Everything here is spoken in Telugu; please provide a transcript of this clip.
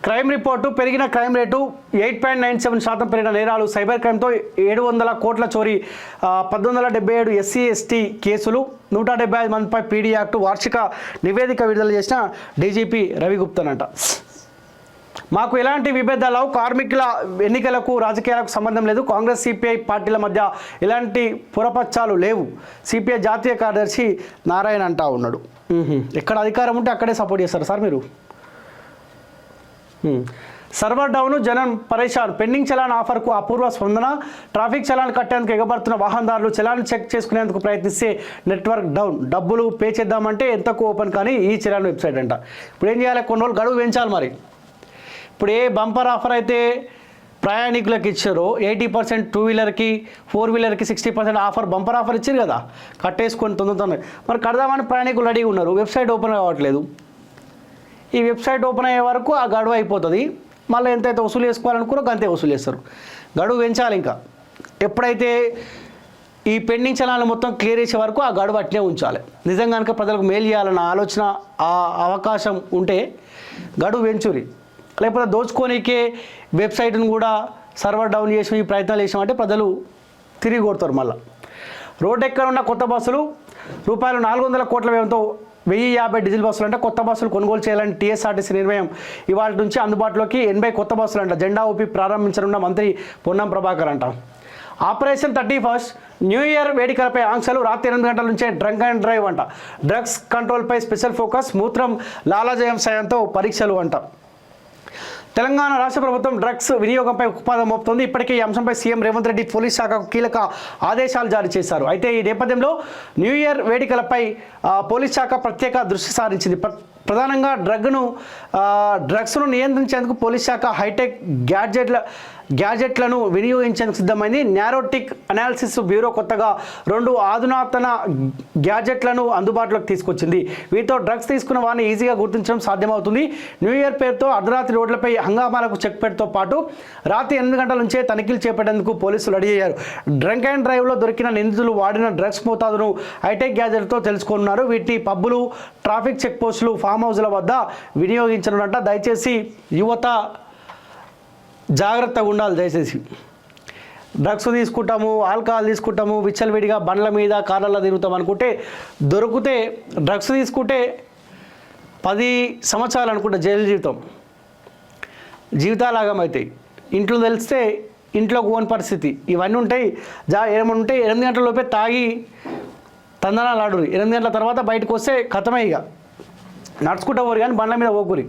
క్రైమ్ రిపోర్టు పెరిగిన క్రైమ్ రేటు 8.97% పెరిగిన నేరాలు సైబర్ క్రైమ్తో 700 కోట్ల చోరీ 1877 ఎస్సీ ఎస్టీ కేసులు 175 మందిపై పీడీ యాక్ట్ వార్షిక నివేదిక విడుదల చేసిన డీజీపీ రవిగుప్తన్ అంట. మాకు ఎలాంటి విభేదాలు కార్మికుల ఎన్నికలకు రాజకీయాలకు సంబంధం లేదు. కాంగ్రెస్ సిపిఐ పార్టీల మధ్య ఎలాంటి పురపచ్చాలు లేవు. సిపిఐ జాతీయ కార్యదర్శి నారాయణ అంటా ఉన్నాడు. ఎక్కడ అధికారం ఉంటే అక్కడే సపోర్ట్ చేస్తారు సార్ మీరు. సర్వర్ డౌన్, జనం పరేషాన్. పెండింగ్ చలాన్ ఆఫర్కు అపూర్వ స్పందన. ట్రాఫిక్ చలాన్ కట్టేందుకు ఎగబడుతున్న వాహనదారులు చలాన్ చెక్ చేసుకునేందుకు ప్రయత్నిస్తే నెట్వర్క్ డౌన్. డబ్బులు పే చేద్దామంటే ఎంతకు ఓపెన్ కానీ ఈ చలాన్ వెబ్సైట్ అంట. ఇప్పుడు ఏం చేయాలి? కొన్ని రోజులు గడువు పెంచాలి. మరి ఇప్పుడు ఏ బంపర్ ఆఫర్ అయితే ప్రయాణికులకు ఇచ్చారో 80% 2 వీలర్కి 4 వీలర్కి 60% ఆఫర్ బంపర్ ఆఫర్ ఇచ్చారు కదా, కట్టేసుకొని తొందరగా. మరి కడదామని ప్రయాణికులు రెడీగా ఉన్నారు. వెబ్సైట్ ఓపెన్ కావట్లేదు. ఈ వెబ్సైట్ ఓపెన్ అయ్యే వరకు ఆ గడువు అయిపోతుంది. మళ్ళీ ఎంతైతే వసూలు చేసుకోవాలనుకున్నారో అంతే వసూలు చేస్తారు. గడువు పెంచాలి. ఇంకా ఎప్పుడైతే ఈ పెండింగ్ చలాన్లు మొత్తం క్లియర్ చేసే వరకు ఆ గడువు అట్లే ఉంచాలి. నిజంగా కనుక ప్రజలకు మేలు చేయాలన్న ఆలోచన, ఆ అవకాశం ఉంటే గడువు పెంచురి. లేకపోతే దోచుకోనికే వెబ్సైట్ను కూడా సర్వర్ డౌన్ చేసి ఈ ప్రయత్నాలు చేసామంటే ప్రజలు తిరిగి కొడతారు. మళ్ళీ రోడ్డు ఎక్కడ ఉన్న కొత్త బస్సులు రూపాయలు 400 కోట్ల వ్యయంతో 1050 డీజిల్ బస్సులు అంటే కొత్త బస్సులు కొనుగోలు చేయాలని టీఎస్ఆర్టీసీ నిర్ణయం. ఇవాళ నుంచి అందుబాటులోకి 80 కొత్త బస్సులు అంట. జెండా ఊపి ప్రారంభించనున్న మంత్రి పొన్నం ప్రభాకర్ అంట. ఆపరేషన్ 31 న్యూ ఇయర్ వేడుకలపై ఆంక్షలు. రాత్రి 8 గంటల నుంచే డ్రంక్ అండ్ డ్రైవ్ అంట. డ్రగ్స్ కంట్రోల్పై స్పెషల్ ఫోకస్. మూత్రం లాలాజయం సాయంతో పరీక్షలు అంట. తెలంగాణ రాష్ట్ర ప్రభుత్వం డ్రగ్స్ వినియోగంపై ఉత్పాదం మోపుతోంది. ఇప్పటికే ఈ అంశంపై సీఎం రేవంత్ రెడ్డి పోలీస్ శాఖకు కీలక ఆదేశాలు జారీ చేశారు. అయితే ఈ నేపథ్యంలో న్యూ ఇయర్ వేడుకలపై పోలీస్ శాఖ ప్రత్యేక దృష్టి సారించింది. ప్రధానంగా డ్రగ్స్ను నియంత్రించేందుకు పోలీస్ శాఖ హైటెక్ గ్యాడ్జెట్లను వినియోగించేందుకు సిద్ధమైంది. నారోటిక్ అనాలిసిస్ బ్యూరో కొత్తగా 2 అధునాతన గ్యాడ్జెట్లను అందుబాటులోకి తీసుకొచ్చింది. వీటితో డ్రగ్స్ తీసుకున్న వారిని ఈజీగా గుర్తించడం సాధ్యమవుతుంది. న్యూ ఇయర్ పేరుతో అర్ధరాత్రి రోడ్లపై హంగామాలకు చెక్ పెట్టుతో పాటు రాత్రి 8 గంటల నుంచే తనిఖీలు చేపట్టేందుకు పోలీసులు రెడీ అయ్యారు. డ్రంక్ అండ్ డ్రైవ్లో దొరికిన నిందితులు వాడిన డ్రగ్స్ మోతాదును హైటెక్ గ్యాడ్జెట్తో తెలుసుకున్నారు. వీటిని పబ్బులు, ట్రాఫిక్ చెక్ పోస్టులు, ఫామ్ హౌస్ల వద్ద వినియోగించనున్నట్ట. దయచేసి యువత జాగ్రత్తగా ఉండాలి. దయచేసి డ్రగ్స్ తీసుకుంటాము, ఆల్కహాల్ తీసుకుంటాము, విచ్చలవిడిగా బండ్ల మీద కార్లలో తిరుగుతాం అనుకుంటే దొరికితే డ్రగ్స్ తీసుకుంటే 10 సంవత్సరాలు అనుకుంటే జైలు జీవితాలాగమవుతాయి. ఇంట్లో తెలిస్తే ఇంట్లోకి ఓన్ పరిస్థితి ఇవన్నీ ఉంటాయి. ఏమైనా ఉంటే 8 గంటల లోపే తాగి తందనాలు ఆడురి. 8 గంటల తర్వాత బయటకు వస్తే కథమే. ఇక నడుచుకుంటూ పోరు కానీ బండ్ల మీద పోకురి.